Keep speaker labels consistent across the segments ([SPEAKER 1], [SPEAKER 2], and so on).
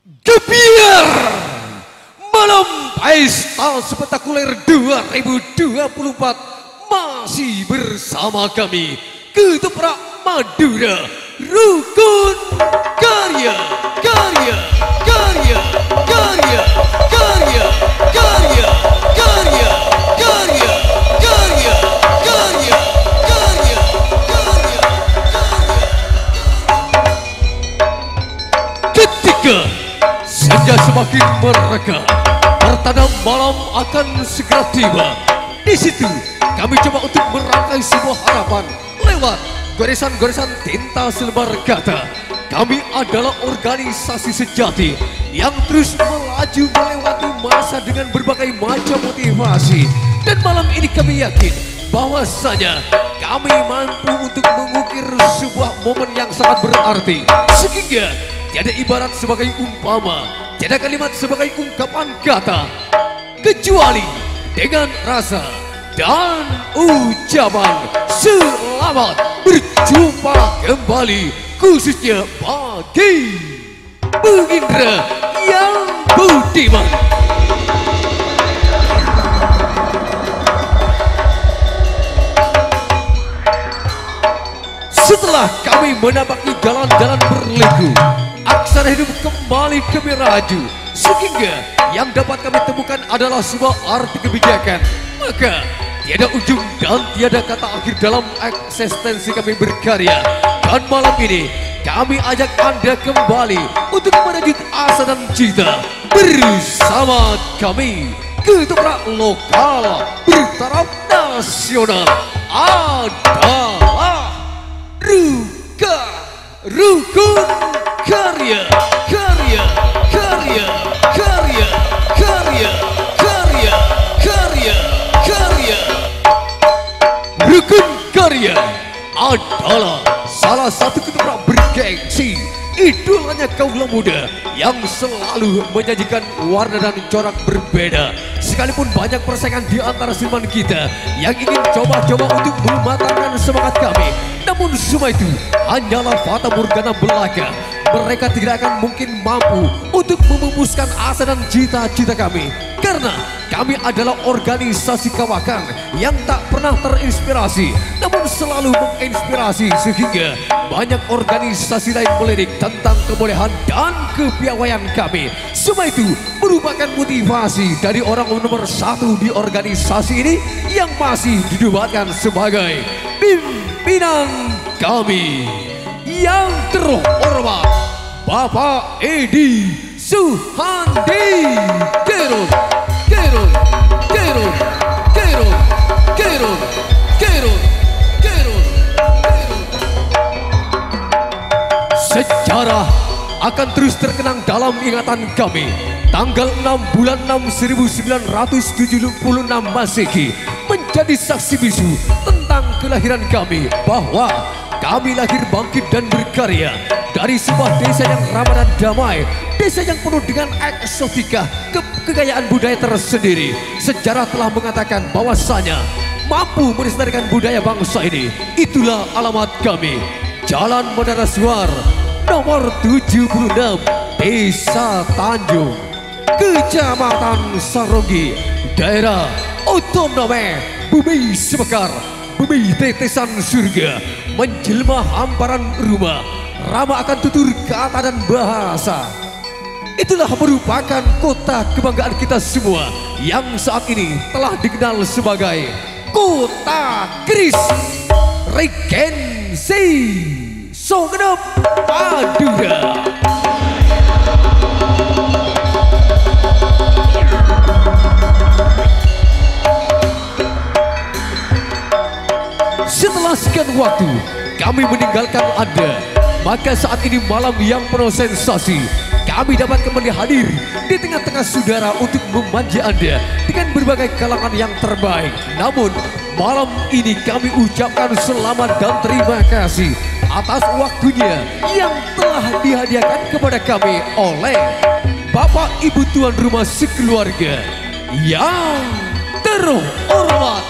[SPEAKER 1] Gebiar Malam Pesta Spektakuler 2024 masih bersama kami Ketoprak Madura, Rukun Karya Karya Karya Karya Karya Karya Karya Karya Karya Karya Karya Karya. Ketika senja semakin mereka, pertanda malam akan segera tiba. Di situ kami coba untuk merangkai sebuah harapan lewat goresan-goresan tinta selebar kata. Kami adalah organisasi sejati yang terus melaju melewati masa dengan berbagai macam motivasi. Dan malam ini kami yakin bahwasanya kami mampu untuk mengukir sebuah momen yang sangat berarti. Sehingga tiada ibarat sebagai umpama, tiada kalimat sebagai ungkapan kata, kecuali dengan rasa dan ucapan selamat berjumpa kembali, khususnya bagi Bung Indra yang budiman. Setelah kami menapaki jalan-jalan berliku, aksara hidup kembali kami raju, sehingga yang dapat kami temukan adalah sebuah arti kebijakan. Maka tiada ujung dan tiada kata akhir dalam eksistensi kami berkarya. Dan malam ini kami ajak Anda kembali untuk merajut asa dan cita bersama kami. Ketoprak lokal bertaraf nasional adalah Rukun Karya Karya Karya Karya Karya Karya Karya Karya. Rukun Karya adalah salah satu ketoprak bergengsi, idolanya kaula muda yang selalu menyajikan warna dan corak berbeda. Sekalipun banyak persaingan di antara seniman kita yang ingin coba-coba untuk mematangkan semangat kami, namun semua itu hanyalah fata morgana belaka. Mereka tidak akan mungkin mampu untuk memumuskan asa dan cita-cita kami, karena kami adalah organisasi kawakan yang tak pernah terinspirasi, namun selalu menginspirasi, sehingga banyak organisasi lain melirik tentang kebolehan dan kepiawaian kami. Semua itu merupakan motivasi dari orang nomor satu di organisasi ini yang masih didebatkan sebagai pimpinan kami yang terhormat, Bapak Edi Suhandi Gerun Gerun Gerun Gerun Gerun Gerun Gerun. Sejarah akan terus terkenang dalam ingatan kami. Tanggal 6 bulan 6 1976 Masehi menjadi saksi bisu tentang kelahiran kami, bahwa kami lahir, bangkit dan berkarya dari sebuah desa yang ramah dan damai, desa yang penuh dengan eksotika, kekayaan budaya tersendiri. Sejarah telah mengatakan bahwasanya mampu melestarikan budaya bangsa ini. Itulah alamat kami, Jalan Menara Suar nomor 76, Desa Tanjung, Kecamatan Sarongi, Daerah Otonomi Bumi Sebekar, Bumi Tetesan Surga, menjelma hamparan rumah, ramah akan tutur kata dan bahasa. Itulah merupakan kota kebanggaan kita semua yang saat ini telah dikenal sebagai Kota Keris Regensi Songenep Madura. Setelah sekian waktu kami meninggalkan Anda, maka saat ini malam yang penuh sensasi, kami dapat kembali hadir di tengah-tengah saudara untuk memanja Anda dengan berbagai kalangan yang terbaik. Namun malam ini kami ucapkan selamat dan terima kasih atas waktunya yang telah dihadiahkan kepada kami oleh Bapak Ibu tuan rumah sekeluarga yang terhormat,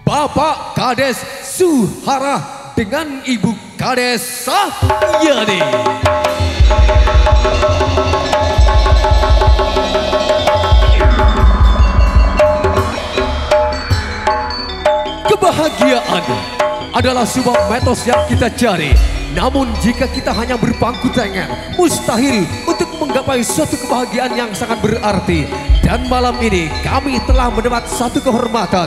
[SPEAKER 1] Bapak Kades Suhara dengan Ibu Kades Sahyani. adalah sebuah mitos yang kita cari. Namun jika kita hanya berpangku tangan, mustahil untuk menggapai suatu kebahagiaan yang sangat berarti. Dan malam ini kami telah mendapat satu kehormatan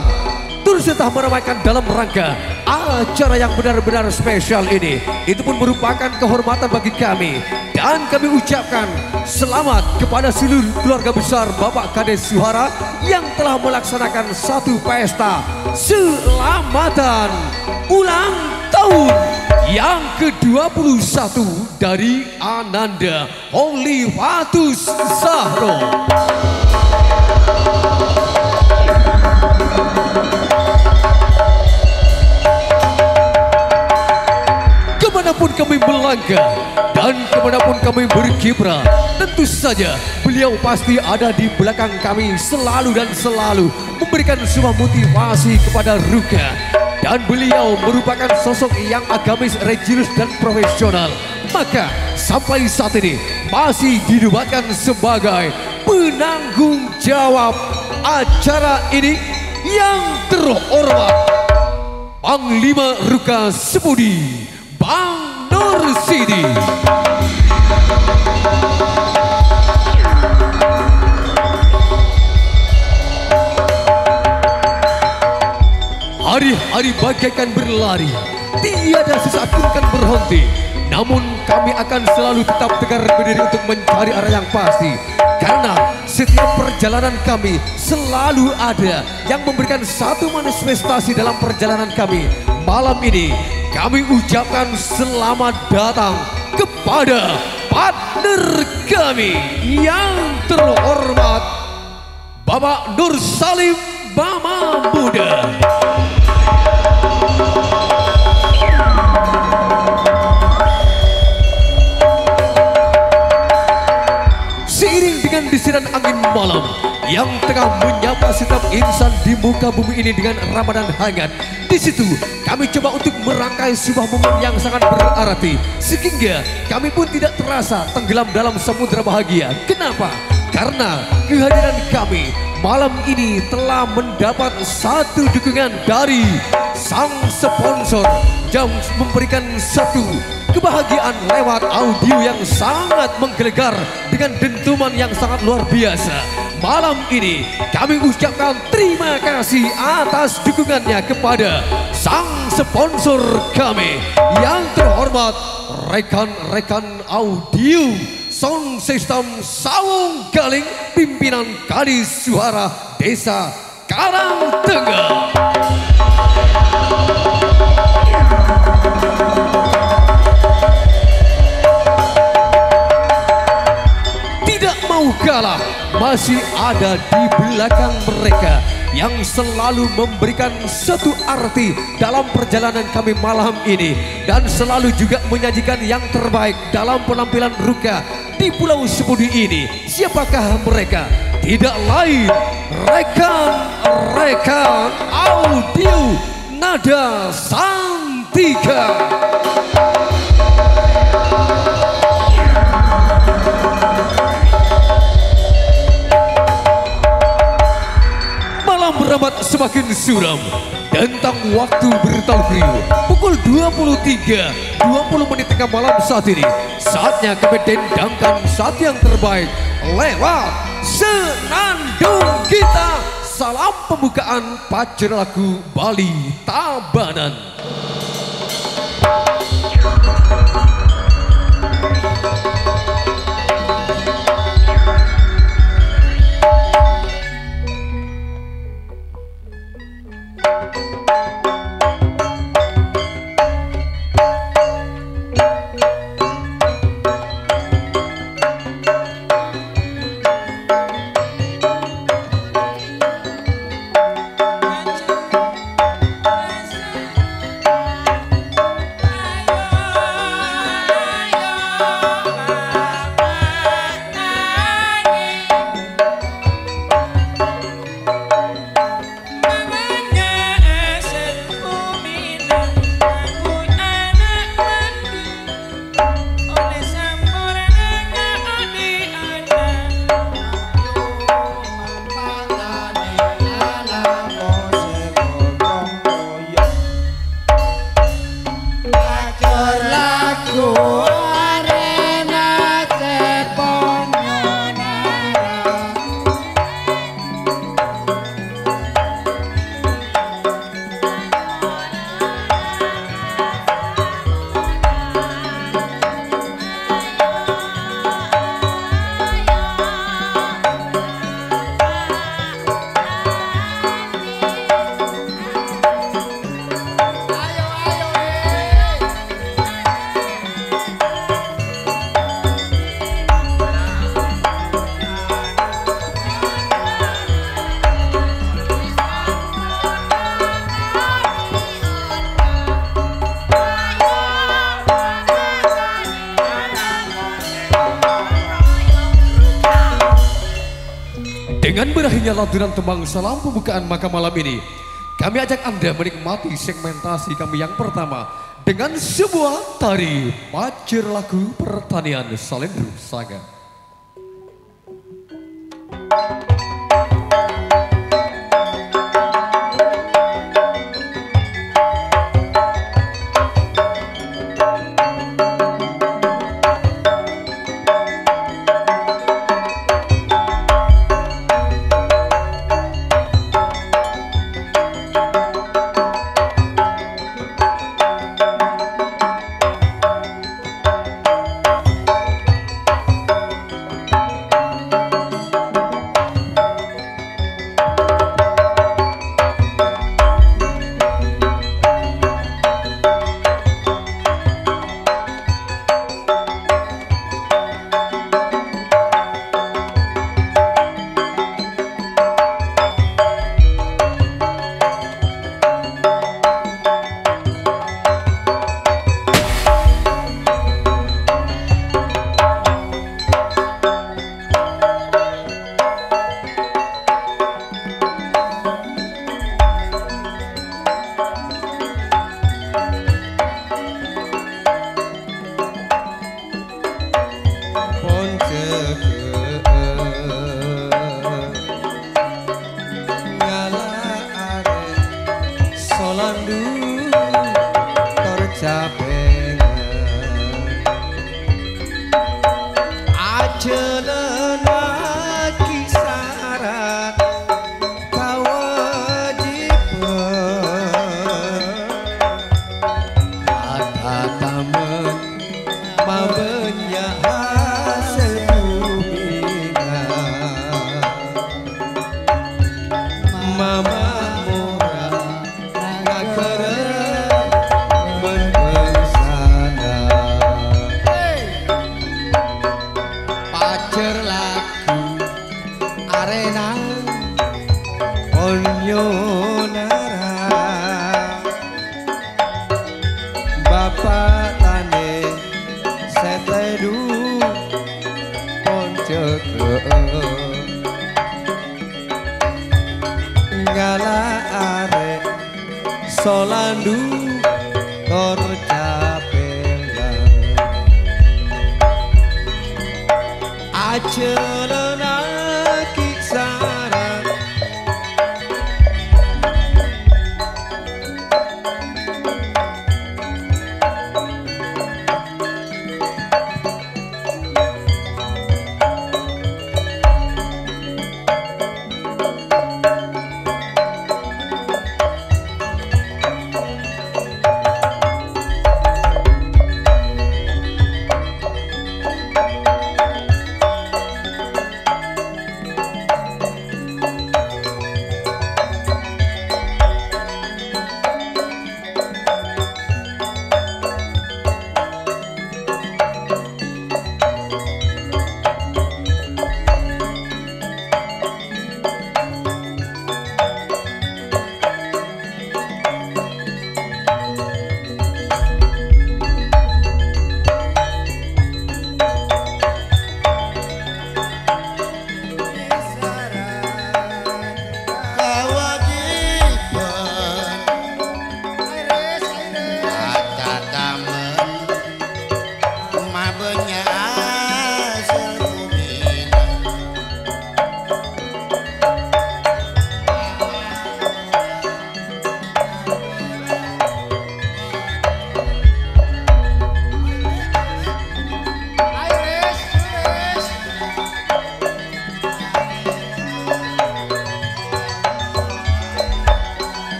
[SPEAKER 1] turut serta meramaikan dalam rangka acara yang benar-benar spesial ini. Itu pun merupakan kehormatan bagi kami. Dan kami ucapkan selamat kepada seluruh keluarga besar Bapak Kades Suhara yang telah melaksanakan satu pesta selamatan ulang tahun yang ke-21 dari Ananda Holifatus Zahro. Kemanapun kami melangkah dan kemanapun kami berkiprah, tentu saja beliau pasti ada di belakang kami selalu dan selalu memberikan sebuah motivasi kepada Ruka. Dan beliau merupakan sosok yang agamis, religius dan profesional. Maka sampai saat ini masih didebatkan sebagai penanggung jawab acara ini yang terhormat Panglima Ruka Semudi Bang Nur Sidi. Hari-hari bagaikan berlari, tiada sesaat pun akan berhenti. Namun kami akan selalu tetap tegar berdiri untuk mencari arah yang pasti. Karena setiap perjalanan kami selalu ada yang memberikan satu manifestasi dalam perjalanan kami. Malam ini kami ucapkan selamat datang kepada partner kami yang terhormat Bapak Nur Salim Bama Muda. Seiring dengan desiran angin malam yang tengah menyapa setiap insan di muka bumi ini dengan Ramadan hangat, di situ kami coba untuk merangkai sebuah momen yang sangat berarti sehingga kami pun tidak terasa tenggelam dalam samudera bahagia. Kenapa? Karena kehadiran kami malam ini telah mendapat satu dukungan dari sang sponsor yang memberikan satu kebahagiaan lewat audio yang sangat menggelegar dengan dentuman yang sangat luar biasa. Malam ini kami ucapkan terima kasih atas dukungannya kepada sang sponsor kami yang terhormat rekan-rekan audio sound system Sawung Galing pimpinan Kades Suhara Desa Karangtengah. Tidak mau kalah, masih ada di belakang mereka yang selalu memberikan satu arti dalam perjalanan kami malam ini dan selalu juga menyajikan yang terbaik dalam penampilan Ruka di Pulau Semudi ini. Siapakah mereka? Tidak lain rekan-rekan audio Nada Santika. Beramat semakin suram. Tentang waktu bertalkriu pukul 23:20 tengah malam saat ini, saatnya kami dendangkan saat yang terbaik lewat senandung kita. Salam pembukaan pacar lagu Bali Tabanan. Dengan berakhirnya lantunan tembang salam pembukaan maka malam ini, kami ajak Anda menikmati segmentasi kami yang pertama dengan sebuah tari Pacer Lagu Pertanian Salendro Saga.
[SPEAKER 2] Solandu tor capela acelana kisara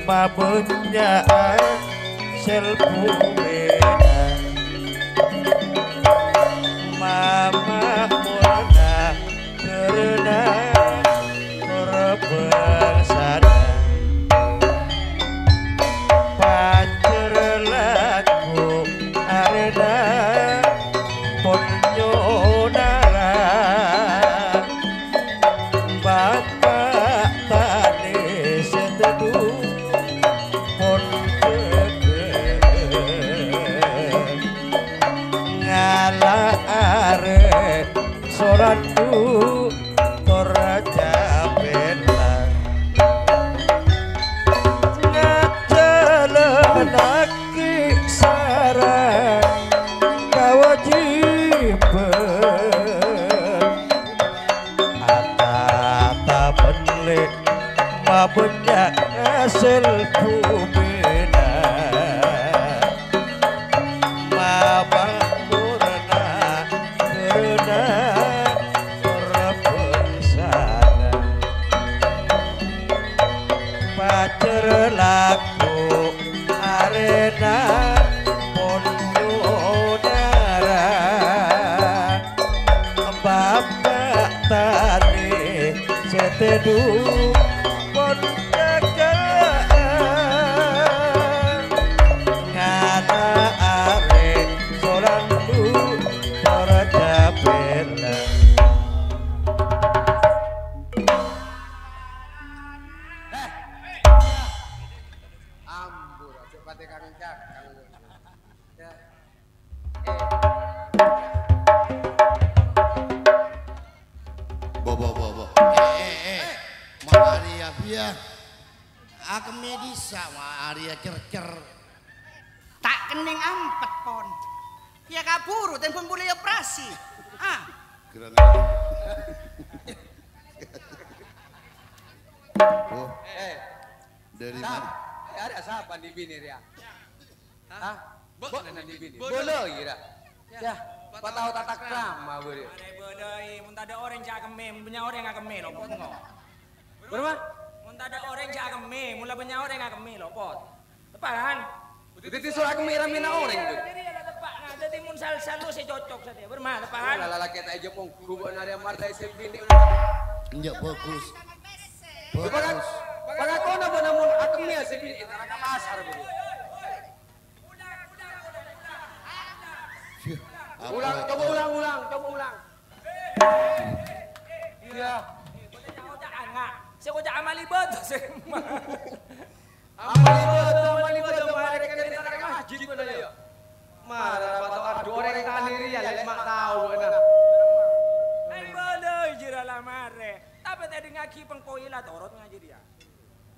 [SPEAKER 3] mabunya selpumena mama murna karena korbansana pacar laku arena ponyonara bapak tani seteduh pon ngalah are sorandu toraja belang ngajalanaki sarang kewajiban ata penlik mabunya hasil bumina mabang murna karena korbansana pacar laku arena ponyonara bapak tani seteduh pon jagaan ngana are sorandu toraja belang
[SPEAKER 2] Ambur, aja pate kang cak. Ya.
[SPEAKER 4] Bo. Maria Bia. Aku medisa Maria cer.
[SPEAKER 5] Tak kening ampet pon. Ya kaburu dan pun boleh operasi. Ah,
[SPEAKER 4] Kira Oh, dari mana?
[SPEAKER 2] Ada siapa di bini ya? Hah? Mana di bini? Bolo kira. Ya, apa tahu tata krama beri.
[SPEAKER 6] Ada bodoi, mun tak ada orang jak keme, punya orang yang keme lo pot ngo.
[SPEAKER 2] Berapa?
[SPEAKER 6] Mun tak ada orang jak keme, mula punya orang yang keme lo pot. Tepakan?
[SPEAKER 2] Itu suara kemira mina orang itu.
[SPEAKER 6] Jadi ada tepak, nah jadi mun sal lu cocok saja. Bermah tepakan?
[SPEAKER 2] Lala kita aja pong kubur nari marta isi bini.
[SPEAKER 4] Enggak fokus.
[SPEAKER 2] Pakai kau nak namun aku ni isi bini. Tara pasar beri. Ulang, coba ulang. Iya.
[SPEAKER 6] Kocak angak, saya kocak amali betul saya.
[SPEAKER 2] Amali betul, mari kita tara masjid mana ya? Marah patau adu orang taniri ya, lek mak tahu mana.
[SPEAKER 6] Ay bodoi jiralah mare. Tapi tadi ngaki pengkoilah torot ngaji dia.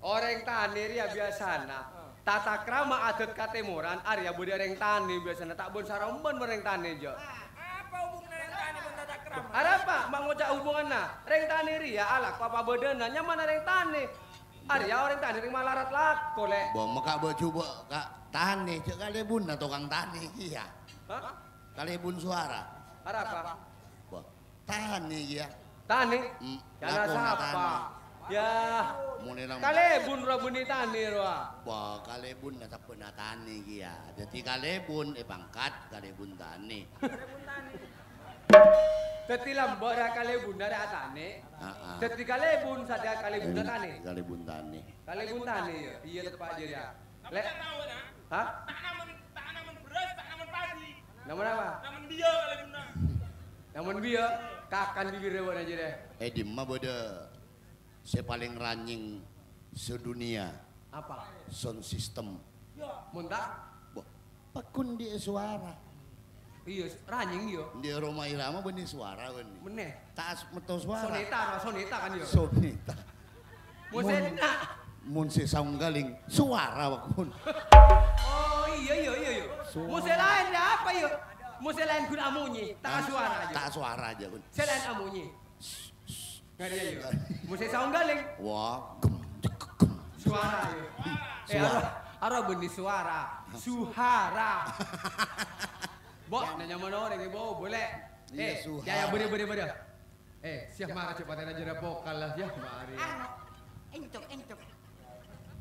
[SPEAKER 2] Orang tanir ya biasana. Tata krama adat katemuran Arya budi orang tani biasana tak bon saromban orang tani jo.
[SPEAKER 6] Apa hubungan dengan tani pun tak kerama?
[SPEAKER 2] Apa? Mang ngocak hubunganna? Reng tani ria alak papa bedena nyaman reng tani. Arya orang tani ring malarat lako le.
[SPEAKER 4] Bo maka bo coba kak tani cek kalebun atau kang tani iya.
[SPEAKER 2] Hah?
[SPEAKER 4] Kalebun suara.
[SPEAKER 2] Apa?
[SPEAKER 4] Bo tani iya.
[SPEAKER 2] Tani?
[SPEAKER 4] Lakona
[SPEAKER 2] Jana sapa?
[SPEAKER 4] tani.
[SPEAKER 2] Ya.
[SPEAKER 4] Mune lang.
[SPEAKER 2] Kalebun rabuni tani roa.
[SPEAKER 4] Bo kalebun na tapon na tani iya. Jadi kalebun pangkat kalebun tani.
[SPEAKER 2] Dadi lambok ra kalebun dari atane.
[SPEAKER 4] Heeh.
[SPEAKER 2] Dadi kalebun sada kalebun tani.
[SPEAKER 4] Kalebun tani.
[SPEAKER 2] Kalebun tani ya. Iya tepak aja ya. Lek. Hah?
[SPEAKER 6] Tak namun beras, tak namun padi.
[SPEAKER 2] Namun apa?
[SPEAKER 6] Namun dia kali bunda.
[SPEAKER 2] Namun dia kakan bibirnya buat aja deh.
[SPEAKER 4] Dimma boda saya paling ranjing sedunia
[SPEAKER 2] Apa?
[SPEAKER 4] sound system.
[SPEAKER 2] Muntah?
[SPEAKER 4] Bo pakun dia suara.
[SPEAKER 2] Iya, ranjing dia.
[SPEAKER 4] Di Roma Irama benih suara benih.
[SPEAKER 2] Meneh.
[SPEAKER 4] Tas meto suara.
[SPEAKER 2] Soneta kan dia.
[SPEAKER 4] Soneta.
[SPEAKER 2] Musena.
[SPEAKER 4] Mun si saung galing suara wakun.
[SPEAKER 2] Oh iya. Musik lain ya apa ya? Musik lain guna amunyi, tak suara aja.
[SPEAKER 4] Tak suara aja kun.
[SPEAKER 2] Selain amunyi. Nggak ada ya. Musik saung galing.
[SPEAKER 4] Wah,
[SPEAKER 2] Suara ya. Ara benih suara. Suhara. Bo, nanya mana orang ni bo, boleh.
[SPEAKER 4] Iya, suhara.
[SPEAKER 2] Ya bener. Siap marah cepat aja vokal lah ya, mari.
[SPEAKER 5] entuk.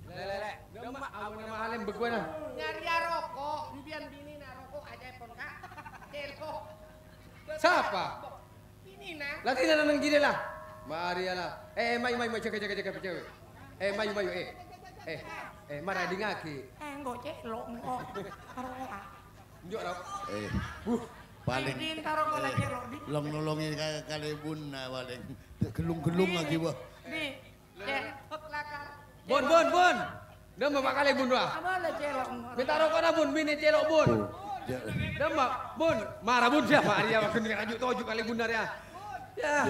[SPEAKER 2] Lele, Siapa?
[SPEAKER 5] Ini nah.
[SPEAKER 2] Lagi nang gini lah. Mari lah. Mayu jaga. Mayu. Marah di ngaki.
[SPEAKER 5] Enggak celok engko. Karo ora.
[SPEAKER 2] Njuk rap.
[SPEAKER 4] Paling
[SPEAKER 5] Din karo kola celok di.
[SPEAKER 4] long nolongi kali bunna paling gelung-gelung lagi wah.
[SPEAKER 5] Di. Cek lakar.
[SPEAKER 2] Bun. Dah mak kali bun wah.
[SPEAKER 5] Apa le celok.
[SPEAKER 2] Minta rokok dah bun, bini celok bun. Dah mak bun, marah bun siapa? Dia makin ngajuk tojuk kali bundar ya. Ya.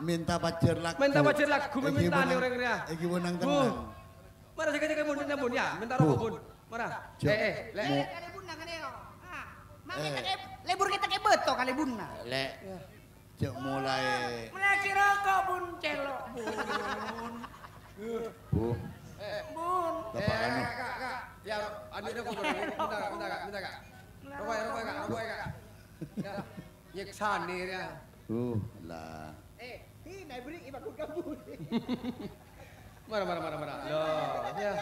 [SPEAKER 4] Minta pacar laku.
[SPEAKER 2] Minta pacar laku meminta nih orang dia.
[SPEAKER 4] Iki wenang tenang.
[SPEAKER 2] Marah jaga bun, minta bun ya, minta rokok bun. Marah. Le.
[SPEAKER 5] Kali bunna kan ero. Ah. Mami tak lebur kita ke beto kali bunna.
[SPEAKER 4] Lek. Cek mulai.
[SPEAKER 5] Melaki rokok bun celok bun.
[SPEAKER 4] Bu.
[SPEAKER 5] Bun.
[SPEAKER 4] Bapak anu.
[SPEAKER 2] Kak. Ya, adiknya kok minta kak. Rokok ya. Ya. Nyeksan nih dia.
[SPEAKER 4] Lah.
[SPEAKER 5] Ini beri ibakut kabur.
[SPEAKER 2] Marah. Loh, ya.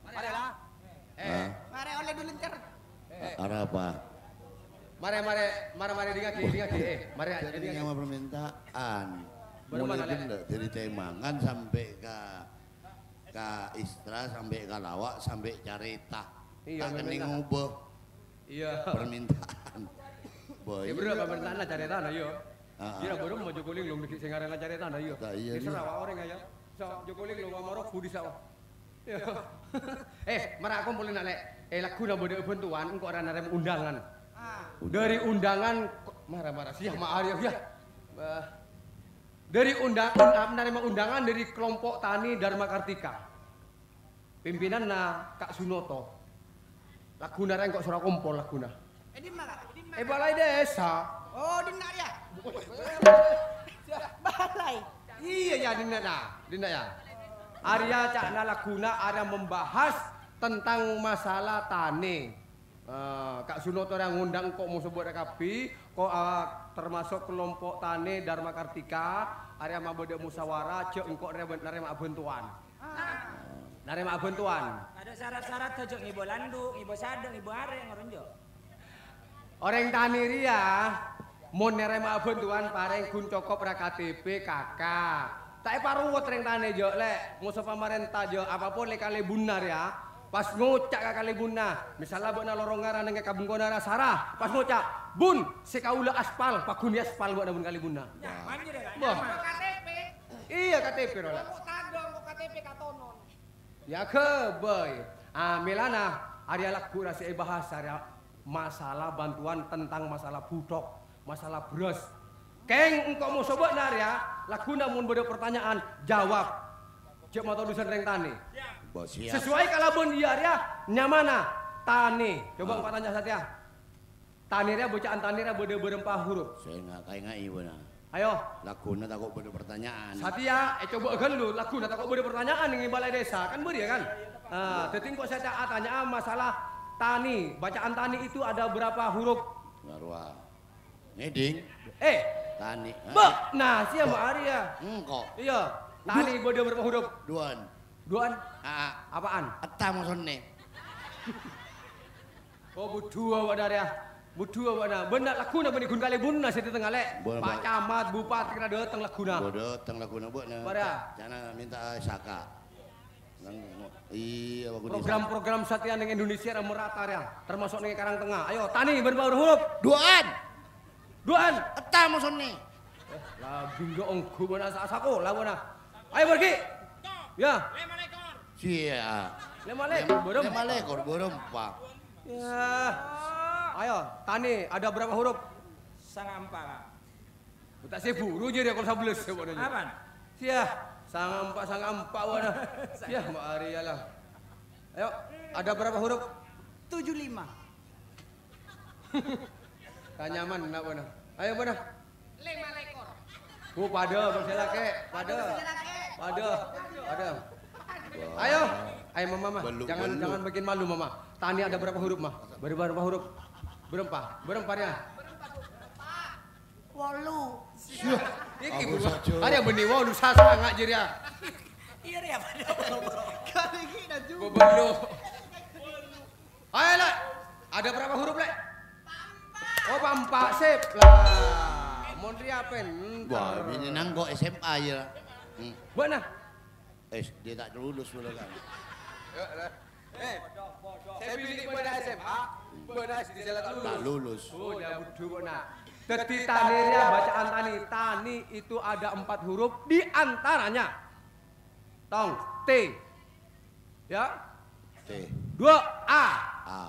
[SPEAKER 2] Mari lah.
[SPEAKER 5] Mari oleh dulu ntar.
[SPEAKER 4] Arah apa?
[SPEAKER 2] Mari di kaki. Mari
[SPEAKER 4] Jadi
[SPEAKER 2] di
[SPEAKER 4] sama permintaan.
[SPEAKER 2] Baru
[SPEAKER 4] Mulai
[SPEAKER 2] mana, Lek?
[SPEAKER 4] dulu dari Temangan sampai ke Istra sampai ke Lawak sampai Carita.
[SPEAKER 2] Iya,
[SPEAKER 4] tak kening
[SPEAKER 2] permintaan.
[SPEAKER 4] ngubah
[SPEAKER 2] Iya.
[SPEAKER 4] permintaan. Boy.
[SPEAKER 2] Ya bro, pemerintahan lah cari tanah yo.
[SPEAKER 4] Ah.
[SPEAKER 2] Dia baru mau Joko Linglung di singaran cari tanah yo.
[SPEAKER 4] Tak iya,
[SPEAKER 2] Di Sarawak orang aja. So Joko Linglung sama Roku di sawah. Marah aku boleh nak lek. Lagu na bode bantuan engko ora narem undangan. Dari undangan marah siap mak Arya ya. Dari menerima undangan dari kelompok tani Dharma Kartika. Pimpinan Kak Sunoto. Laguna reng kok surah kompol laguna.
[SPEAKER 5] Di mana?
[SPEAKER 2] Balai desa.
[SPEAKER 5] Oh, di mana ya? Balai.
[SPEAKER 2] Iya ya Dinda ya. Arya Cakna Laguna Arya membahas tentang masalah tani. Kak Sunoto yang ngundang kok mau sebut kapi, kok termasuk kelompok tani Dharma Kartika, Arya mabode musyawarah, cek engkok narema bantuan. Narema bantuan.
[SPEAKER 6] Ada syarat-syarat tuh ngibo landuk, ngibo sadeng, ngibo arek ngoron jo.
[SPEAKER 2] Orang tani ria mau nerema bantuan pareng kun cokop ra KTP kakak. Tak paruwet reng tani jo lek musuh pemerintah jo apapun lek kali bunar ya. Pas ngocak ka kali bunna, misalnya buat lorong ngaran neng kabung konara sarah, pas ngocak, bun sekaula aspal, pakuni aspal buat nabun kali bunna.
[SPEAKER 6] Manjir ya.
[SPEAKER 2] Bah.
[SPEAKER 5] KTP.
[SPEAKER 2] Iya KTP rola.
[SPEAKER 5] Kok tadong kok KTP katonon.
[SPEAKER 2] Ya ke boy. Milana Arya lagu rasa bahasa Arya masalah bantuan tentang masalah budok, masalah beras. Keng engkau mau sobat Arya, lagu namun beda pertanyaan jawab. Cek mau tahu dusun reng tani. Sesuai kalabun dia Arya nyamana tani. Coba engkau tanya Satya. Tani Arya bocaan tani Arya beda berempah huruf.
[SPEAKER 4] Saya ngai benar.
[SPEAKER 2] Ayo.
[SPEAKER 4] Laguna takut beda pertanyaan.
[SPEAKER 2] Satya, coba kan lu lagu nak takut beda pertanyaan dengan balai desa kan beri ya kan. Deting kok saya tanya masalah tani, bacaan tani itu ada berapa huruf?
[SPEAKER 4] Marwah. Ngeding. Tani.
[SPEAKER 2] Nah siapa Arya?
[SPEAKER 4] Engkau.
[SPEAKER 2] Iya, tani beda berapa huruf? Duan? Apaan?
[SPEAKER 4] Eta maksudnya.
[SPEAKER 2] Oh budua wak Arya. Budua wak na. Benar laguna benih gun kali bunna saya tengah lek. Pak Camat, Bupati kena datang laguna.
[SPEAKER 4] Datang laguna buat na.
[SPEAKER 2] Pada.
[SPEAKER 4] Jangan minta saka. Iya,
[SPEAKER 2] program-program Satya dengan Indonesia yang merata ya, termasuk dengan Karang Tengah. Ayo, tani berapa huruf?
[SPEAKER 4] Duan.
[SPEAKER 2] Eta maksudnya. Lah binggo ongku mana sasaku, lah mana. Ayo pergi. Ya.
[SPEAKER 6] 5 ekor.
[SPEAKER 4] Sia.
[SPEAKER 2] 5
[SPEAKER 4] ekor berempat.
[SPEAKER 2] Ya. Ayo, tani ada berapa huruf?
[SPEAKER 6] Sangampa.
[SPEAKER 2] Tak saya buru je dia kalau 11 sebenarnya.
[SPEAKER 6] Apaan?
[SPEAKER 2] Sia. Sangampak wana. Ya, Mbak Arya lah. Ayo, ada berapa huruf?
[SPEAKER 5] 75.
[SPEAKER 2] Kanyaman nak mana? Ayo mana?
[SPEAKER 5] 5 ekor.
[SPEAKER 2] Pada bersela ke, pada. Ayo, mama. Jangan bikin malu mama. Tani ada berapa huruf mah? Berapa huruf? Berempat ya.
[SPEAKER 5] 8.
[SPEAKER 2] Iki ada benih walu sasa ngak jeria.
[SPEAKER 5] Iya ya pada. Kali kita juga.
[SPEAKER 2] Bebelo. Ayo lek. Ada berapa huruf lek? Oh pampak sip lah. Mon riapen.
[SPEAKER 4] Wah, ini nang kok SMA ya.
[SPEAKER 2] Mana?
[SPEAKER 4] Dia tak lulus pula kan.
[SPEAKER 2] Saya pilih pada SMA. Pada SD saya tak
[SPEAKER 4] Tak
[SPEAKER 2] lulus.
[SPEAKER 4] lulus.
[SPEAKER 2] Oh, dah bodoh nak. Dadi taninya bacaan tani. Tani itu ada 4 huruf di antaranya. Tong T. Ya.
[SPEAKER 4] T.
[SPEAKER 2] 2 A.
[SPEAKER 4] A.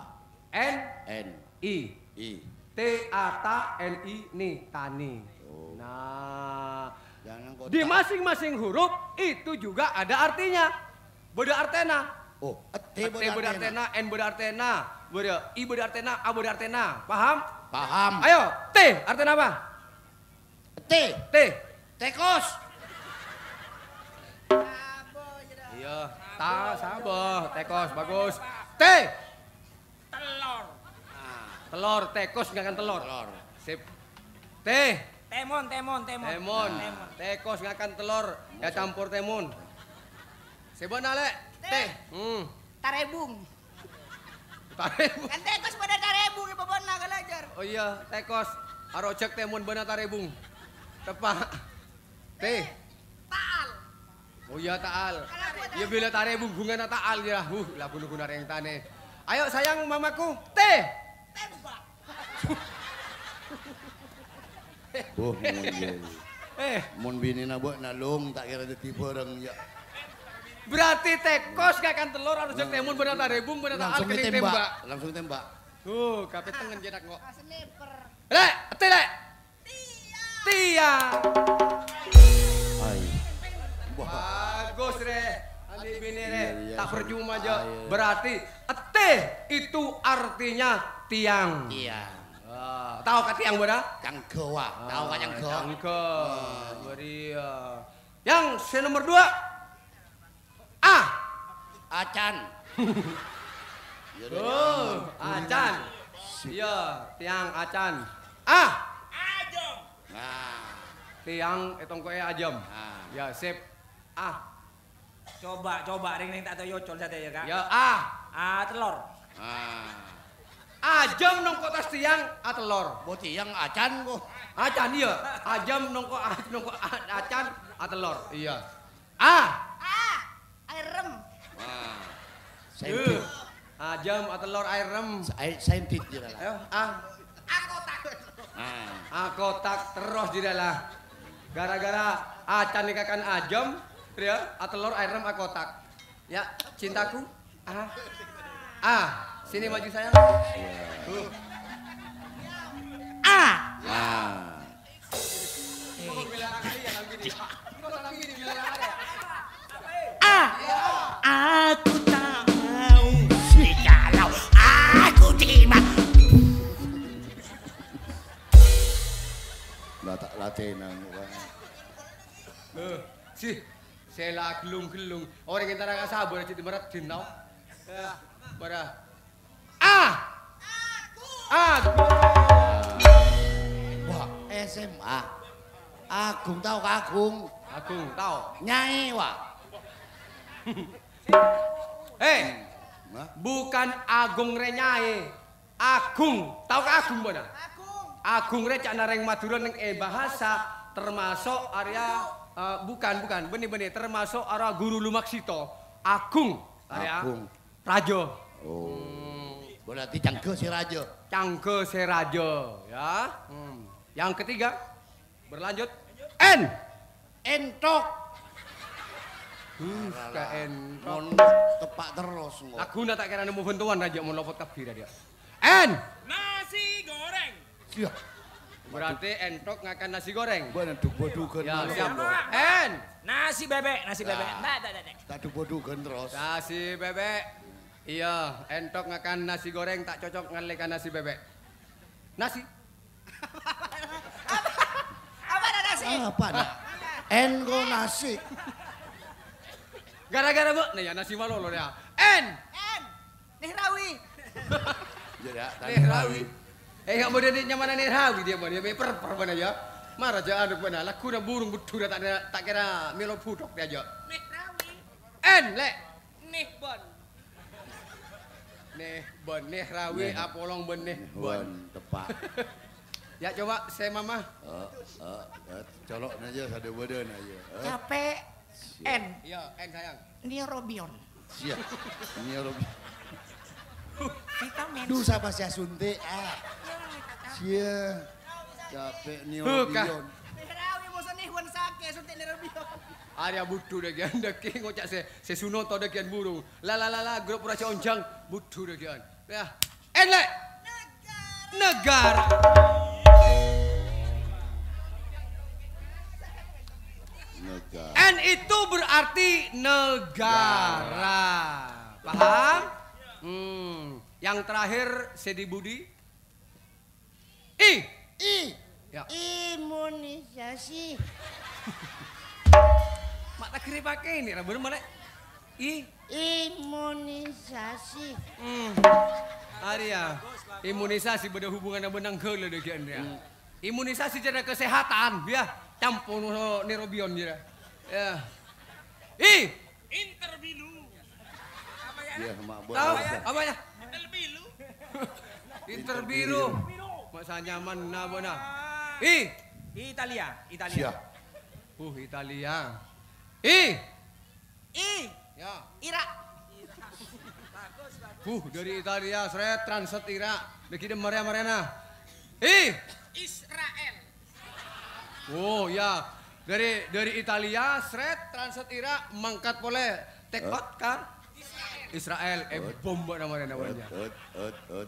[SPEAKER 2] N
[SPEAKER 4] N.
[SPEAKER 2] I.
[SPEAKER 4] I.
[SPEAKER 2] T A T N I nih tani.
[SPEAKER 4] Oh.
[SPEAKER 2] Nah,
[SPEAKER 4] Jangan kok.
[SPEAKER 2] di masing-masing huruf itu juga ada artinya. Beda artena.
[SPEAKER 4] Oh,
[SPEAKER 2] T beda artena, N beda artena, beda I beda artena, A beda artena. Paham?
[SPEAKER 4] Paham.
[SPEAKER 2] Ayo, T artena apa?
[SPEAKER 4] T.
[SPEAKER 2] T.
[SPEAKER 4] Tekos.
[SPEAKER 2] Iya, ta sabah, tekos bagus. T.
[SPEAKER 6] Telur.
[SPEAKER 2] Telur, tekos nggak akan telur.
[SPEAKER 4] Telur.
[SPEAKER 2] Sip. T.
[SPEAKER 6] Temon.
[SPEAKER 2] Temon. Tekos nggak akan telur. Ya campur temun. Sebana lek. T.
[SPEAKER 5] Tarebung.
[SPEAKER 2] Tarebung.
[SPEAKER 5] Kan tekos pada tarebung ibu bona galajar.
[SPEAKER 2] Oh iya, tekos. Arojek temun beuna tarebung. Tepak. T.
[SPEAKER 5] Taal.
[SPEAKER 2] Oh iya taal. Iya bila tarebung bunga taal ya. Lah guna yang tane. Ayo sayang mamaku. T.
[SPEAKER 5] Tembak.
[SPEAKER 4] Oh, mun ye. Mun bini na buat nalung tak kira dadi bareng ya.
[SPEAKER 2] Berarti tekos gak akan telur arojek temun beuna tarebung beuna taal
[SPEAKER 4] Langsung
[SPEAKER 2] kening
[SPEAKER 4] ditembak.
[SPEAKER 2] tembak.
[SPEAKER 4] Langsung tembak.
[SPEAKER 2] Kabeh tengen jenak kok.
[SPEAKER 5] Sniper.
[SPEAKER 2] Lek, T lek. Tia.
[SPEAKER 4] Ai. Wah.
[SPEAKER 2] Bagus re. Andi bini re.
[SPEAKER 4] Iya,
[SPEAKER 2] Tak percuma aja.
[SPEAKER 4] iya.
[SPEAKER 2] Berarti T itu artinya tiang.
[SPEAKER 4] Iya.
[SPEAKER 2] Tahu kan tiang benar?
[SPEAKER 4] Cangkewa. Tahu kan cangkewa?
[SPEAKER 2] Cangke. Beri. Yang nomor 2. A.
[SPEAKER 4] Acan.
[SPEAKER 2] Acan. Iya, tiang acan. A.
[SPEAKER 6] Ajeng.
[SPEAKER 4] Nah.
[SPEAKER 2] Tiang etong koe ajam.
[SPEAKER 4] Nah.
[SPEAKER 2] Ya, sip. A.
[SPEAKER 6] Coba ring tak tahu yocol saja ya kak.
[SPEAKER 2] Ya, A.
[SPEAKER 6] Telur.
[SPEAKER 4] Nah.
[SPEAKER 2] Ajam nongko tas tiang, a telur.
[SPEAKER 4] Boti yang acan kok.
[SPEAKER 2] Acan iya. Ajam nongko acan, a telur. Iya. A.
[SPEAKER 5] Air rem.
[SPEAKER 4] Nah. Saintit.
[SPEAKER 2] Ajam, a telur, air rem.
[SPEAKER 4] Saintit je lah.
[SPEAKER 2] Ayo, A.
[SPEAKER 5] Akotak.
[SPEAKER 4] Nah.
[SPEAKER 2] A kotak terus di dalam. Gara-gara acan nikakan ajam, ya, a telur, air rem, a kotak. Ya, cintaku. A. Sini maju sayang.
[SPEAKER 5] A.
[SPEAKER 4] Nah.
[SPEAKER 5] Aku tak mau jikalau aku terima.
[SPEAKER 4] Lah tak latihan kan.
[SPEAKER 2] Sela gelung-gelung. Orang yang tak sabar jadi merat dinau. Bara. Aku.
[SPEAKER 4] Wah, SMA. Agung tahu Agung.
[SPEAKER 2] Agung tahu.
[SPEAKER 4] Nyai wah.
[SPEAKER 2] Bukan Agung Renyai. Agung. Tahu ke Agung mana? Agung re cak nareng Madura neng bahasa termasuk area bukan benih-benih termasuk area Guru Lumaksito. Agung area
[SPEAKER 4] Agung.
[SPEAKER 2] Rajo.
[SPEAKER 4] Oh. Berarti cangke si raja.
[SPEAKER 2] Cangke Serajo ya. Yang ketiga berlanjut N.
[SPEAKER 4] Entok.
[SPEAKER 2] Ke entok.
[SPEAKER 4] Non tepak terus kok.
[SPEAKER 2] Aku nak tak kira nemu bantuan raja mau lopot kabir dia. N.
[SPEAKER 6] Nasi goreng.
[SPEAKER 4] Siap.
[SPEAKER 2] Berarti entok ngakan nasi goreng.
[SPEAKER 4] Bener duga-duga.
[SPEAKER 2] Ya siap. N.
[SPEAKER 6] Nasi bebek.
[SPEAKER 4] Nah.
[SPEAKER 6] Nah.
[SPEAKER 4] Tak duga-duga terus.
[SPEAKER 2] Nasi bebek. Iya, entok ngakan nasi goreng tak cocok ngalekan nasi bebek. Nasi.
[SPEAKER 5] Apa ada nasi?
[SPEAKER 4] Apa nak? Engo nasi.
[SPEAKER 2] Gara-gara bu, nah ya nasi malolo ya. N.
[SPEAKER 5] Nihrawi.
[SPEAKER 4] Jadi
[SPEAKER 2] Nihrawi. Nggak mau dedeknya mana Nihrawi dia mana? Dia per mana ya? Marah aja aduk mana? Laku na burung betul tak kira melo pudok dia aja.
[SPEAKER 6] Nihrawi.
[SPEAKER 2] N le.
[SPEAKER 6] Nihbon.
[SPEAKER 2] Nih benih rawi apolong benih
[SPEAKER 4] Wan tepak.
[SPEAKER 2] Ya coba saya mama.
[SPEAKER 4] Colok aja satu badan aja.
[SPEAKER 5] Capek. N.
[SPEAKER 2] Iya, En sayang.
[SPEAKER 5] Neurobion.
[SPEAKER 4] Siap. Ini Robi.
[SPEAKER 5] Vitamin.
[SPEAKER 4] Duh siapa sih suntik Sia. Capek nih Robion.
[SPEAKER 5] Rawi bosan nih wan sake suntik neurobion.
[SPEAKER 2] Arya butuh dah kian deki ngocak se sunoto dah kian burung. La grup pura onjang butuh dah kian. Ya. En le. Negara. N itu berarti negara. Paham? Yang terakhir Sedi Budi. I. Ya.
[SPEAKER 5] Imunisasi.
[SPEAKER 2] Mak tak kira pakai ini, bener mana?
[SPEAKER 5] Imunisasi.
[SPEAKER 2] Arya, imunisasi beda hubungan dengan benang gele deh kian dia. Imunisasi jadi kesehatan, ya. Campur neurobion dia. Ya.
[SPEAKER 6] Interbilu. Apa ya?
[SPEAKER 4] Iya, mak buat.
[SPEAKER 2] Tahu apa ya?
[SPEAKER 6] Interbilu.
[SPEAKER 2] Interbiru. Masa nyaman na bona.
[SPEAKER 6] Italia.
[SPEAKER 4] Siap.
[SPEAKER 2] Italia. Ya.
[SPEAKER 5] Irak.
[SPEAKER 2] Dari Italia, seret transit Irak. Bikin Mariana.
[SPEAKER 6] Israel.
[SPEAKER 2] Oh ya, dari Italia, seret transit Irak, mangkat boleh tekot kan? Israel, bom buat namanya.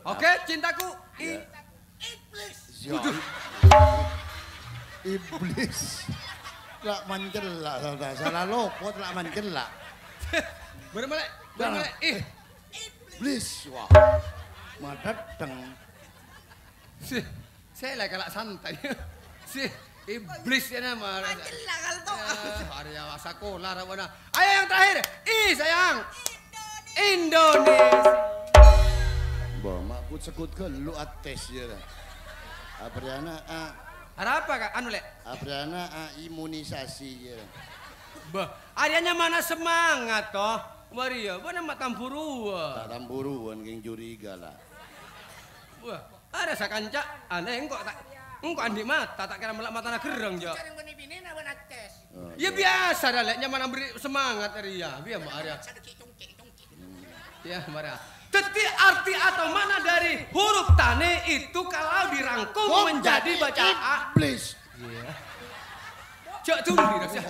[SPEAKER 2] Oke, cintaku.
[SPEAKER 4] Siap. Iblis. Lak manjelak salah lopot lak manjelak.
[SPEAKER 2] Bener
[SPEAKER 4] Iblis. Wah. Madadeng.
[SPEAKER 2] Saya lagi kalak santai. Iblis ya nama.
[SPEAKER 5] Manjelak kalau tuh.
[SPEAKER 2] Arya sekolah mana. Ayo yang terakhir. Sayang. Indonesia.
[SPEAKER 4] Bah, mak put sekut ke lu ates ya. Apriana
[SPEAKER 2] Apa kak? Anu lek.
[SPEAKER 4] Apriana imunisasi ya.
[SPEAKER 2] Bah, Aryanya mana semangat toh? Maria, mana mak tamburua.
[SPEAKER 4] Tak tamburuan geng curiga lah.
[SPEAKER 2] Wah, ada sakanca. Aneh engkau tak. Engkau andi mata tak kira melak mata gereng jo.
[SPEAKER 5] Cari bini bini na wan ates.
[SPEAKER 2] Ya biasa dah leknya mana beri semangat Arya. Biar mak Arya. Ya Maria. Teti arti atau mana dari huruf tane itu kalau dirangkum menjadi bacaan.
[SPEAKER 4] Iblis.
[SPEAKER 2] Iya. Cak tunggu dah.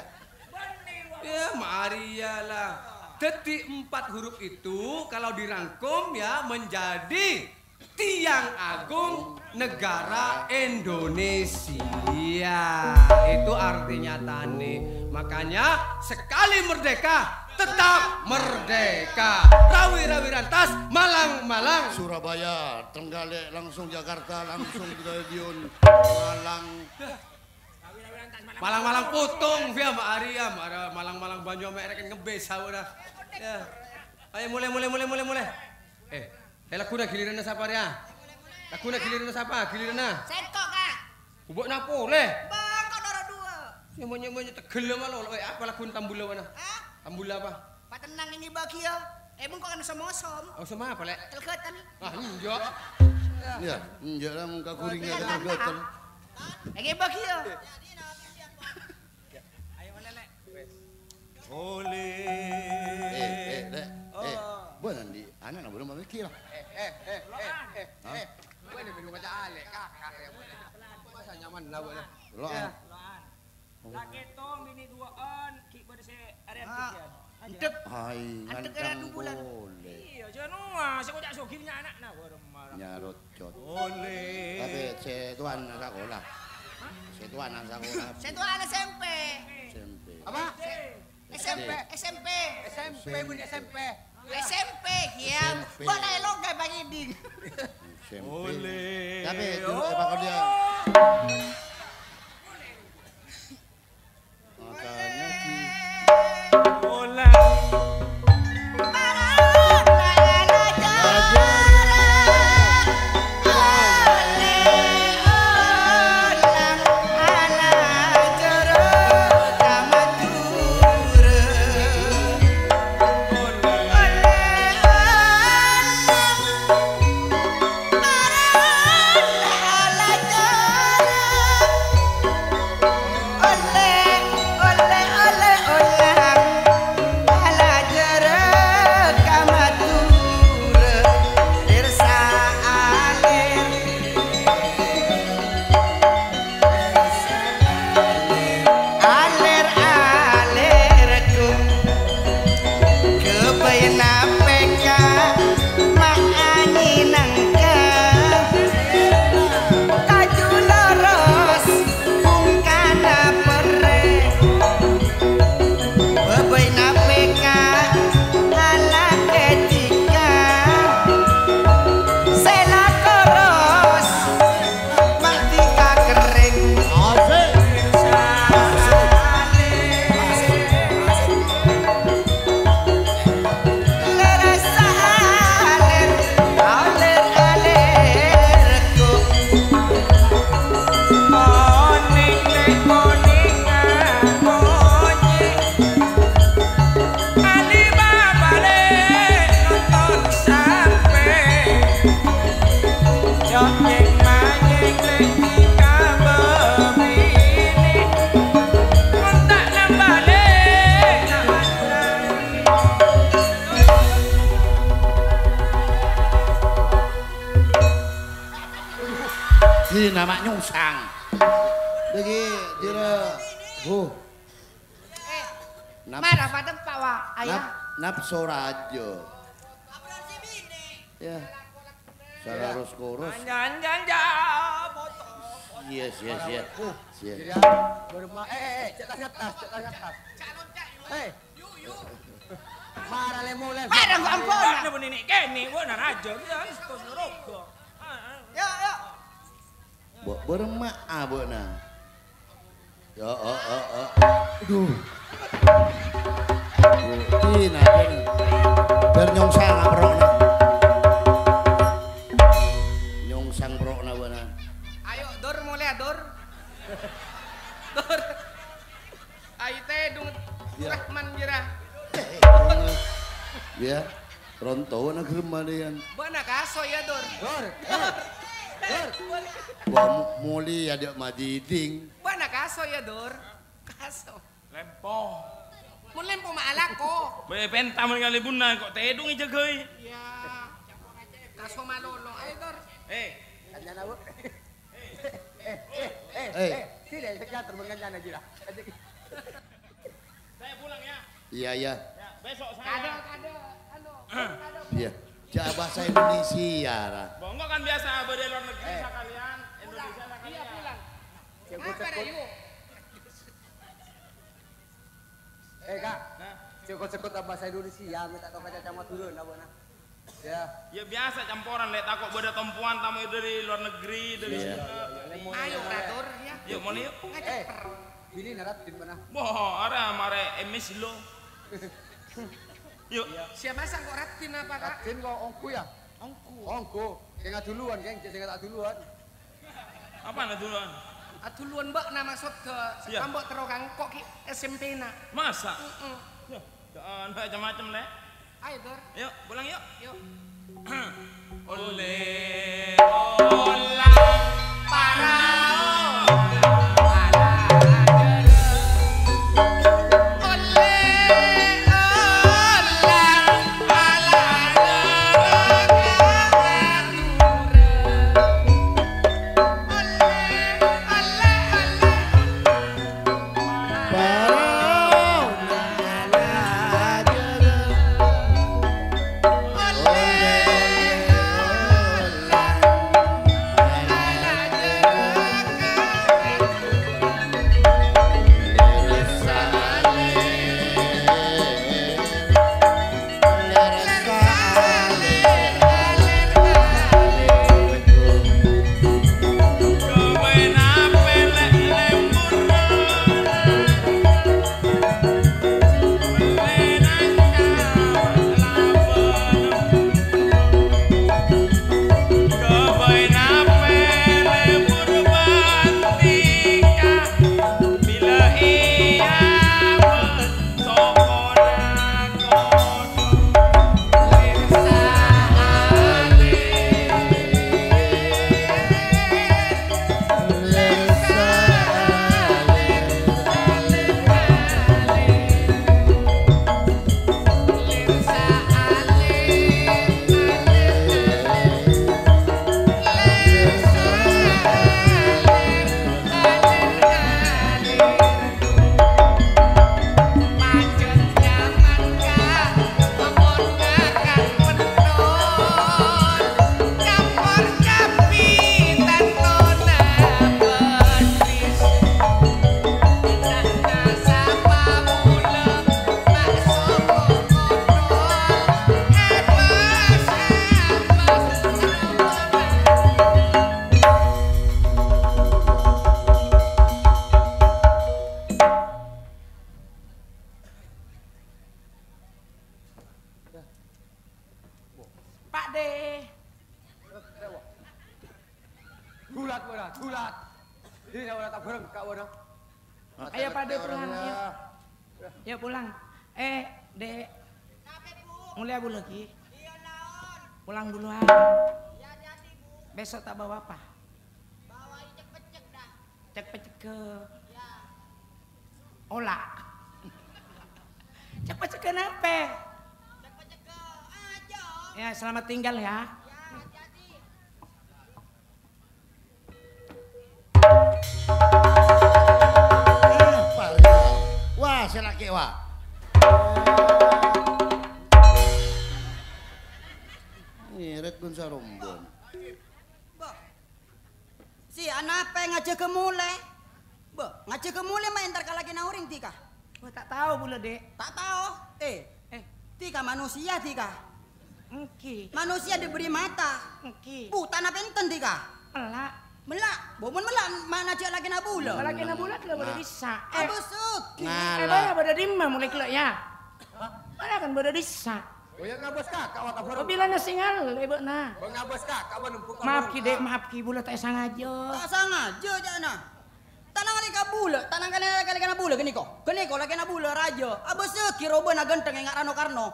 [SPEAKER 2] Ya Maria lah. Teti 4 huruf itu kalau dirangkum ya menjadi Tiang Agung Negara Indonesia. Itu artinya tani. Makanya sekali merdeka tetap merdeka. Rawi-rawi rantas, Malang-Malang.
[SPEAKER 4] Surabaya, Trenggalek, langsung Jakarta, langsung ke stadion Malang.
[SPEAKER 2] Malang-Malang putung via Mbak Arya, Malang-Malang Banyu mereka ngebes udah. Ya. Ayo mulai. Lagu dah giliran siapa Arya? Lagu dah giliran siapa? Giliran.
[SPEAKER 5] Setkok kak.
[SPEAKER 2] Ubok napo leh?
[SPEAKER 5] Bang kau dora dua.
[SPEAKER 2] Semuanya tegel malu. Apa lagu tambula mana?
[SPEAKER 5] Hah?
[SPEAKER 2] Tambula apa?
[SPEAKER 5] Pak tenang ini bagi ya. Emang kau kan som-som.
[SPEAKER 2] Oh sama apa lek?
[SPEAKER 5] Telketan.
[SPEAKER 2] Enggak.
[SPEAKER 4] Ya, enggak lah muka kuringnya ketergoten.
[SPEAKER 5] Lagi bagi ya.
[SPEAKER 6] Ayo mana lek?
[SPEAKER 4] Bukan di anak nak belum mikir lah.
[SPEAKER 2] Boleh minum baca alek kakak ya boleh. Masa nyaman lah boleh.
[SPEAKER 4] Loan.
[SPEAKER 6] Laketo mini 2 on ki pada se area tikian.
[SPEAKER 5] Antek.
[SPEAKER 4] Hai,
[SPEAKER 5] Antek kena 2 bulan.
[SPEAKER 4] boleh.
[SPEAKER 6] Iya, jangan saya kok sogirnya anak nah marah.
[SPEAKER 4] Nyarot cot.
[SPEAKER 6] Boleh.
[SPEAKER 4] Tapi setuan sekolah. Setuan sekolah.
[SPEAKER 5] Saya tuh anak SMP.
[SPEAKER 4] SMP.
[SPEAKER 2] Apa?
[SPEAKER 5] SMP.
[SPEAKER 2] Bunyi SMP.
[SPEAKER 5] SMP ya. Buat elok gak bagi ding.
[SPEAKER 4] SMP.
[SPEAKER 6] Boleh.
[SPEAKER 4] Tapi dulu bakal dia. Makanya ki.
[SPEAKER 6] Bola.
[SPEAKER 4] mak nyungsang. Lagi jira.
[SPEAKER 5] Marah pada Pak Wa, ayah.
[SPEAKER 4] Napso rajo. Ya. Salah kurus.
[SPEAKER 6] Jangan, motor.
[SPEAKER 4] Yes.
[SPEAKER 2] Berma cetak tas. Marah lemole.
[SPEAKER 5] Marah kok ampun.
[SPEAKER 6] Ano ba nini? Kenny, wala na radyo. Yan, ito sa rogo.
[SPEAKER 5] Yo.
[SPEAKER 4] Berma abo na. Ya, Aduh. Tina, bernyungsang aprok na. Nyungsang prok na ba na?
[SPEAKER 5] Ayo, Dor mulai Dor. Dor. Ayo teh dung Rahman jira.
[SPEAKER 4] Ya, ronto na germa yan.
[SPEAKER 5] Bana kaso ya Dor.
[SPEAKER 2] Dor.
[SPEAKER 4] Wah, muli ada madiding.
[SPEAKER 5] Bana kaso ya Dor. Kaso.
[SPEAKER 6] Lempo.
[SPEAKER 5] Mun lempo maalak ko.
[SPEAKER 6] Benta mo nga libunan kok tedong ijagay.
[SPEAKER 5] Ya. Kaso malolo. Ayo Dor.
[SPEAKER 2] Kanya na, Bu. Tidak, saya termengan aja lah.
[SPEAKER 6] Saya pulang ya.
[SPEAKER 4] Iya.
[SPEAKER 6] Ya, besok saya.
[SPEAKER 5] Kado.
[SPEAKER 4] Iya. Cak bahasa Indonesia, Ra.
[SPEAKER 6] Bongo kan biasa berde luar negeri sekalian, Indonesia sekalian.
[SPEAKER 5] Iya pulang. Apa dah yuk?
[SPEAKER 2] Kak. Sekut-sekut bahasa Indonesia, minta tahu kaca camat turun apa nah. Ya.
[SPEAKER 6] Ya biasa campuran lek takut berde tempuan tamu dari luar negeri dari
[SPEAKER 4] Iya.
[SPEAKER 6] sini.
[SPEAKER 5] Ayo Dor ya.
[SPEAKER 6] Yuk mau yuk.
[SPEAKER 5] Ngajak per.
[SPEAKER 2] Bini narat di mana?
[SPEAKER 6] Boh, ada mare emis lo. Yuk.
[SPEAKER 5] Siapa sang kok ratin apa Kak?
[SPEAKER 2] Ratin kok ongku ya? Ongku. Kayak duluan, geng. Saya tak duluan.
[SPEAKER 6] Apa na duluan?
[SPEAKER 5] Duluan mbak nama maksud ke
[SPEAKER 6] Iya.
[SPEAKER 5] kambok terokang kok ki SMP na.
[SPEAKER 6] Masa? Ya, jangan macam-macam lek.
[SPEAKER 5] Ayo Dor.
[SPEAKER 6] Yuk, pulang yuk.
[SPEAKER 5] Yuk.
[SPEAKER 6] Ole,
[SPEAKER 5] Para.
[SPEAKER 2] Gulat. Ini nak tak berang kak wana.
[SPEAKER 5] Ayo pada pulang, ayo. Ya pulang. Dek. Mulai abu lagi. Pulang duluan. Besok tak bawa apa?
[SPEAKER 7] Bawa cek-cek dah.
[SPEAKER 5] Cek-cek ke olah. Cek-cek kenapa?
[SPEAKER 7] Cek-cek ke aja.
[SPEAKER 5] Ya selamat tinggal ya.
[SPEAKER 7] Ya hati-hati.
[SPEAKER 4] laki wa. Iret pun sarombon.
[SPEAKER 5] Bah. Si anak apa ngajak ke mule? Bah, ngajak ke mule main ntar lagi nauring tika.
[SPEAKER 6] Gua tak tahu bula dek.
[SPEAKER 5] Tak tahu. Tika manusia tika.
[SPEAKER 6] Engki.
[SPEAKER 5] Manusia diberi mata.
[SPEAKER 6] Engki.
[SPEAKER 5] Buta na penten tika.
[SPEAKER 6] Elak.
[SPEAKER 5] Melak, bomun melak mana cek lagi nabula.
[SPEAKER 6] Kalau kena bulat lah boleh bisa.
[SPEAKER 5] Abusuk.
[SPEAKER 6] Mana pada dimma mulai kelak ya. Mana kan pada disa.
[SPEAKER 2] Oh ya ngabos kakak wa kabur.
[SPEAKER 6] Oh bilangnya singal, ibu nah.
[SPEAKER 2] Bang ngabos kakak wa numpuk.
[SPEAKER 6] Maaf ki dek, maaf ki bulat tak sengaja.
[SPEAKER 5] Tak sengaja jana. Tanang kali kabula, tanang kali nabula gini kok. Gini kok lagi nabula raja. Abusuk kira na genteng enggak Rano Karno.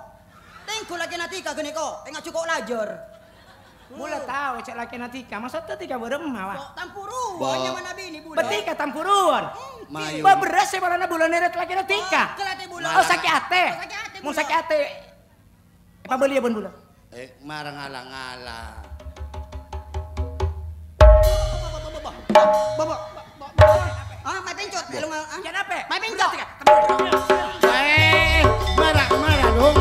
[SPEAKER 5] Tengku lagi natika gini kok, enggak cukup lajar.
[SPEAKER 6] Bulat tahu cek laki natika, masa tu tika beremah wah.
[SPEAKER 5] Tampuruan yang mana bini bulan.
[SPEAKER 6] Betika tampuruan.
[SPEAKER 4] Mayu.
[SPEAKER 6] Bah beras ya balana bulan neret laki natika.
[SPEAKER 5] Kelati bulan.
[SPEAKER 6] Oh sakit ate. Mau sakit ate. Apa beli ya bun bulan?
[SPEAKER 4] Marang ala-ala.
[SPEAKER 5] Baba. Ah, mai pencot. Belum ah.
[SPEAKER 6] Jangan apa?
[SPEAKER 5] Mai pencot.
[SPEAKER 4] Marah dong.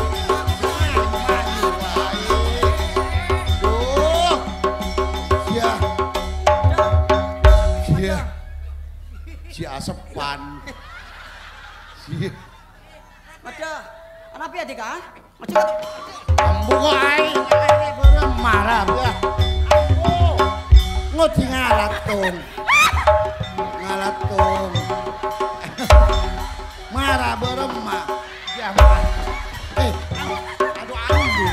[SPEAKER 4] Si asepan. Si
[SPEAKER 5] Ada. Kenapa ya Tika? Macam
[SPEAKER 4] ambu kok ai marah ya. Ngoti ngalatung. Marah beremah. Ya marah. Aduh ambu.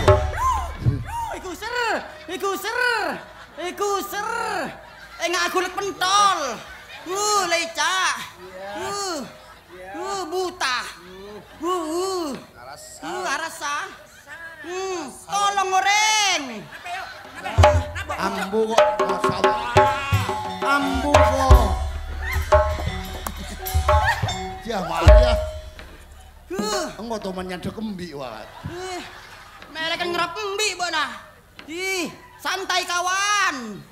[SPEAKER 5] Iku ser. Enggak aku lek pentol. Leca. Buta. Arasa. Tolong goreng.
[SPEAKER 4] Ambu kok masalah. Ambu kok. Ya Maria. Engko to menyandek kembi wae.
[SPEAKER 5] Mereka kan ngerap embi bona. Santai kawan.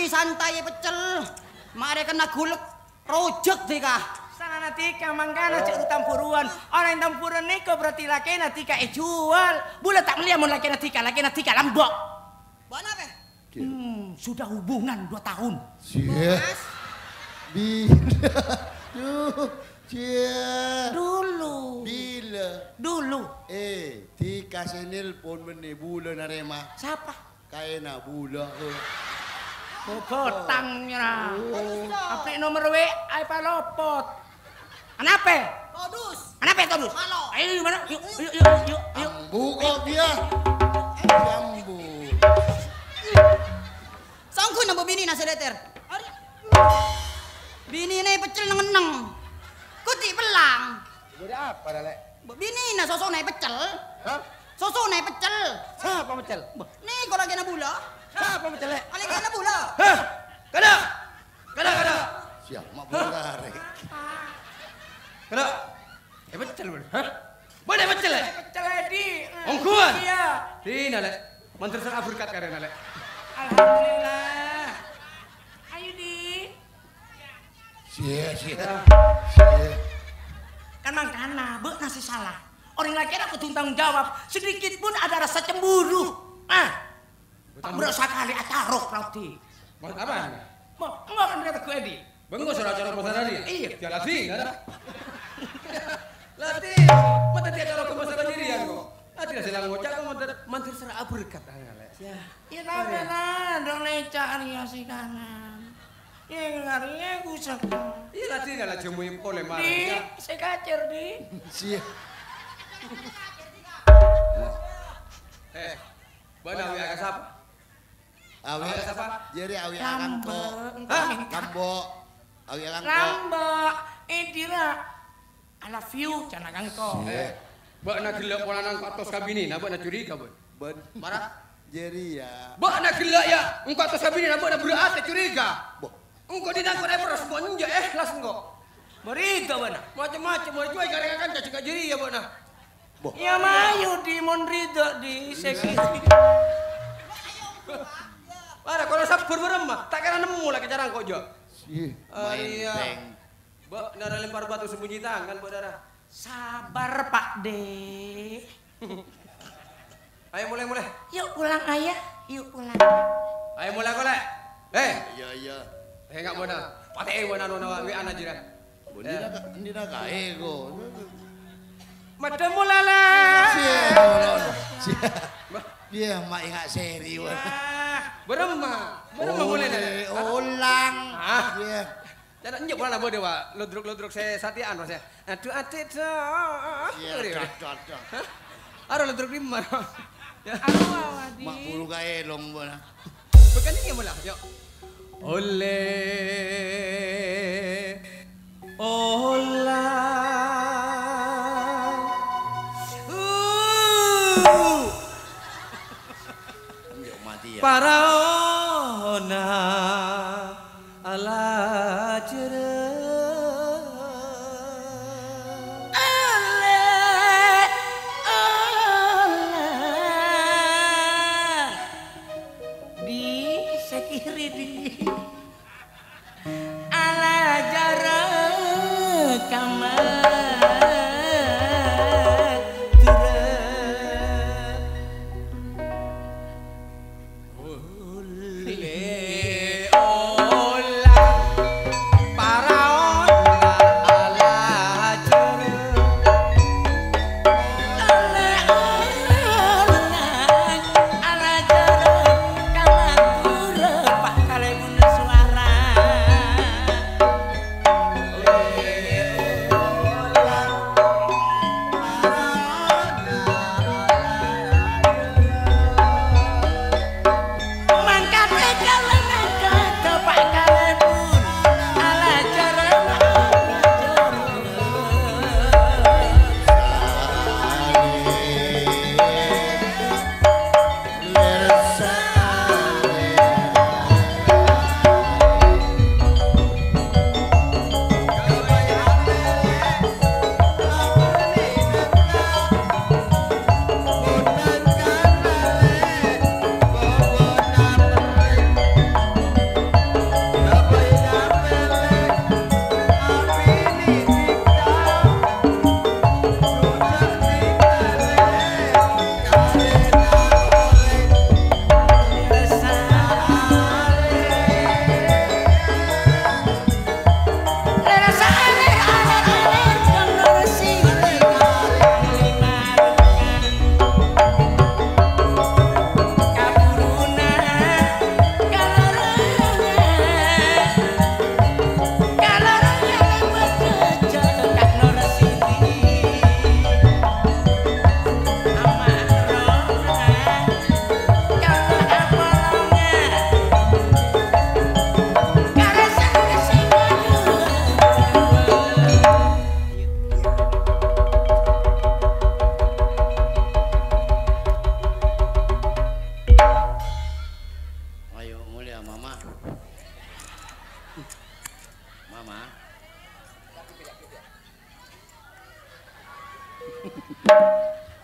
[SPEAKER 5] Santai pecel. Mare kena gulek rojek tika.
[SPEAKER 6] Sana natika mangkana cek tampuruan. Orang yang tampuruan niko berarti laki natika jual. Bulat tak melihat mun laki natika lambok.
[SPEAKER 5] Buat apa?
[SPEAKER 6] Sudah hubungan 2 tahun.
[SPEAKER 4] Cie. Bila. Cie.
[SPEAKER 6] Dulu.
[SPEAKER 4] Bila.
[SPEAKER 6] Dulu.
[SPEAKER 4] Dikasih nelpon meni bulan narema.
[SPEAKER 6] Siapa?
[SPEAKER 4] Kaena bulan.
[SPEAKER 6] Botangnya. Apa nomor WA apa lopot? Kenapa?
[SPEAKER 5] Todus.
[SPEAKER 6] Kenapa todus?
[SPEAKER 5] Halo.
[SPEAKER 6] Ayo gimana? Yuk.
[SPEAKER 4] Ambu kok dia. Ambu.
[SPEAKER 5] Sangku nambah bini nasi leter. Bini ini pecel ngeneng. Kuti pelang.
[SPEAKER 2] Udah apa dah lek?
[SPEAKER 5] Bini na sosone pecel.
[SPEAKER 2] Hah?
[SPEAKER 5] Sosone pecel.
[SPEAKER 2] Siapa pecel?
[SPEAKER 5] Nih kalau lagi nabula.
[SPEAKER 2] Siapa pecel lek?
[SPEAKER 5] Lagi nabula.
[SPEAKER 2] Hah? Kada.
[SPEAKER 4] Siap mak bulare.
[SPEAKER 2] Kada. Pecel bener. Hah? Boleh pecel lek?
[SPEAKER 6] Pecel di.
[SPEAKER 2] Ongkuan.
[SPEAKER 6] Iya.
[SPEAKER 2] Dina lek. Menteri sana berkat karena lek.
[SPEAKER 6] Alhamdulillah. Ayo di.
[SPEAKER 4] Cie.
[SPEAKER 6] Kan mangkana, be nasi salah. Orang laki aku tanggung jawab. Sedikit pun ada rasa cemburu. Berasa kali acarok rauti.
[SPEAKER 2] Buat apa?
[SPEAKER 6] Enggak kan kata gue di.
[SPEAKER 2] Bengko sudah acara pasar tadi.
[SPEAKER 6] Iya.
[SPEAKER 2] Dia latih, kan? Latih. Mata dia acara ke pasar diri ya kok. Latih dah silang ngocak kok menteri serah berkat lek.
[SPEAKER 6] Ya tapi lah, dong leca Arya si kanan. Yang ngarinya gusak.
[SPEAKER 2] Iya latih dah lah jemuin oleh marah.
[SPEAKER 6] Di, saya kacer di.
[SPEAKER 4] Cie.
[SPEAKER 2] Benar ya siapa?
[SPEAKER 4] Awi
[SPEAKER 2] siapa?
[SPEAKER 4] Jadi awi akangko. Kambo. Awi akangko.
[SPEAKER 6] Lambak, Idira. I love you, cana kangko.
[SPEAKER 2] Mbak nak gelak pola nang atas kabini, nak nak curiga boy.
[SPEAKER 4] Ben.
[SPEAKER 2] Marah?
[SPEAKER 4] Jadi ya.
[SPEAKER 2] Mbak nak gelak ya, engkau atas kabini, nak berat curiga. Engkau di nangkut eperos bonja langsung kok. Berita benar. Macam-macam mau cuy gara-gara kan cakap jeri ya benar.
[SPEAKER 6] Ya mayu di Monrido di Sekiti.
[SPEAKER 2] Ada kalau sabur beremah, tak kena nemu lagi jarang kok jo.
[SPEAKER 4] Cie.
[SPEAKER 2] Iya. Mbak, nara lempar batu sembunyi tangan, Mbak Dara.
[SPEAKER 6] Sabar Pak De.
[SPEAKER 2] Ayo mulai.
[SPEAKER 6] Yuk pulang ayah, yuk pulang.
[SPEAKER 2] Ayo mulai.
[SPEAKER 4] Iya.
[SPEAKER 2] Enggak mana. Pate mana nona wi ana jira.
[SPEAKER 4] Hindi na kae ko.
[SPEAKER 2] Madam mulala.
[SPEAKER 4] Iya, mak ingat serius.
[SPEAKER 2] Berema mulai na.
[SPEAKER 4] Ulang. Iya.
[SPEAKER 2] Jangan nyok mana bodoh wa. Lodruk saya satian mas ya. Aduh ate dah.
[SPEAKER 4] Iya,
[SPEAKER 2] Aro lodruk di mana?
[SPEAKER 6] Aduh awadi.
[SPEAKER 4] Mak puluh kae long bona.
[SPEAKER 2] Bukan ini mula. Yuk. Ole. Paraona ala jere
[SPEAKER 6] di sekiri di ala jara kamar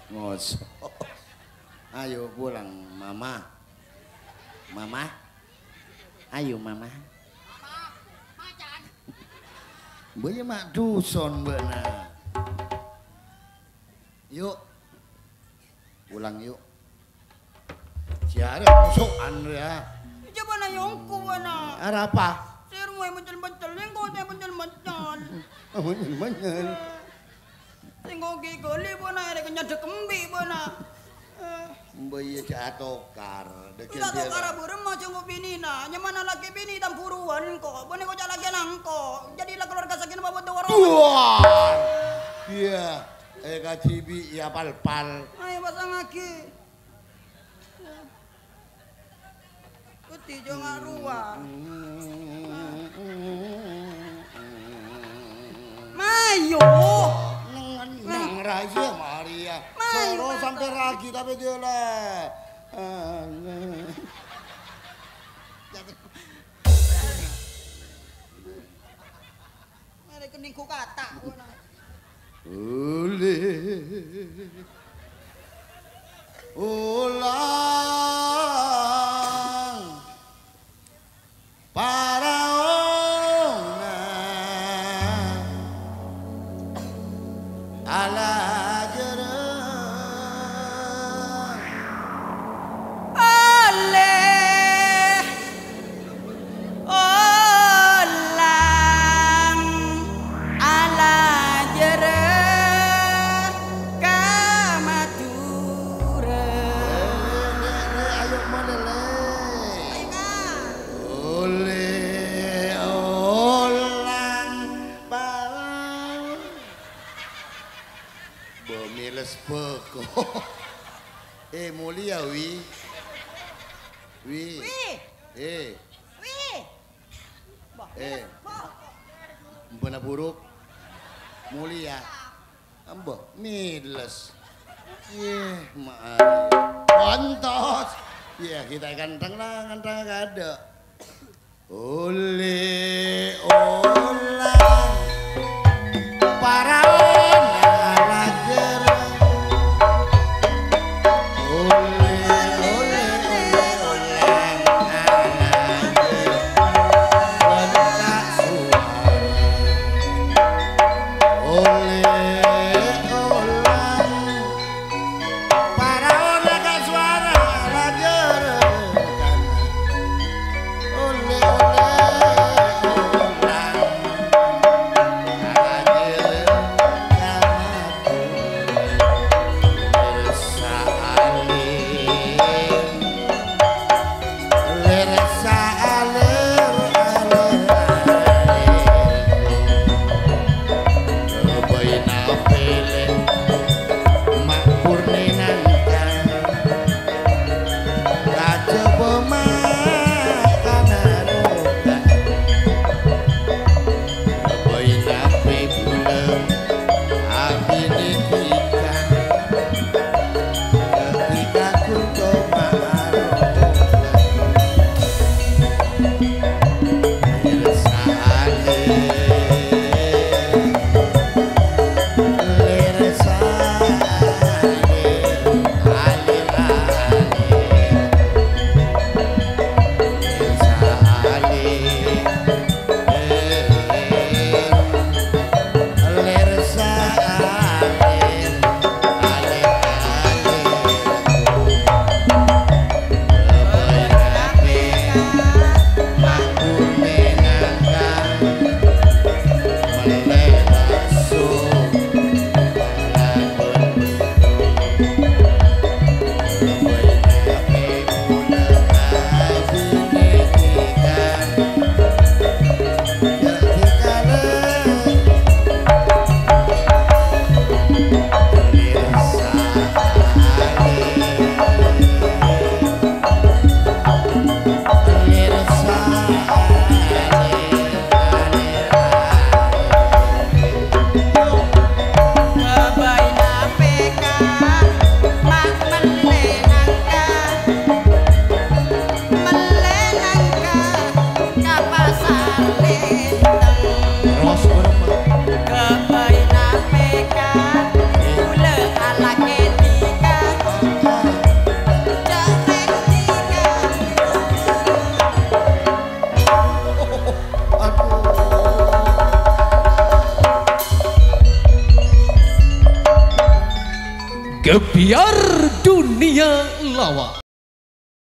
[SPEAKER 4] Ngos. Ayo pulang, Mama. Mama. Ayo, Mama.
[SPEAKER 7] Macan.
[SPEAKER 4] Boya mak duson beuna. Yuk. Pulang yuk. Siare musuhan ya.
[SPEAKER 5] Coba na yongku na.
[SPEAKER 4] Ara apa?
[SPEAKER 5] Sir mo bencel-bencel, lengko saya bencel-bencel.
[SPEAKER 4] Bencel.
[SPEAKER 5] Singgo gigoli po na, ada kanya dekembi po na.
[SPEAKER 4] Boya jatokar.
[SPEAKER 5] Ila to kara burem mo singgo bini na. Nyamana laki bini tampuruan ko. Bone ko lagi nangko. Jadilah keluarga sakin babot dewaro.
[SPEAKER 4] Wah. Iya. Kacibi ya pal-pal.
[SPEAKER 5] Ayo pasang lagi. Kuti jangan ruah. Mayo.
[SPEAKER 4] Nang Raya Maria. Soro sampai ragi tapi dia lah.
[SPEAKER 5] Ada keningku kata.
[SPEAKER 4] Ulang paraona ala jereng
[SPEAKER 5] oleh olang ala jereng kamatura.
[SPEAKER 4] ayo melele oleh olang balang bomiles peko mulia wi
[SPEAKER 5] Wih,
[SPEAKER 4] wih
[SPEAKER 5] bah,
[SPEAKER 4] benar buruk mulia ambo miles maaf kontos kita ganteng lah ganteng ada oleh olang paraon ala jereng
[SPEAKER 1] Gebiar dunia lawa.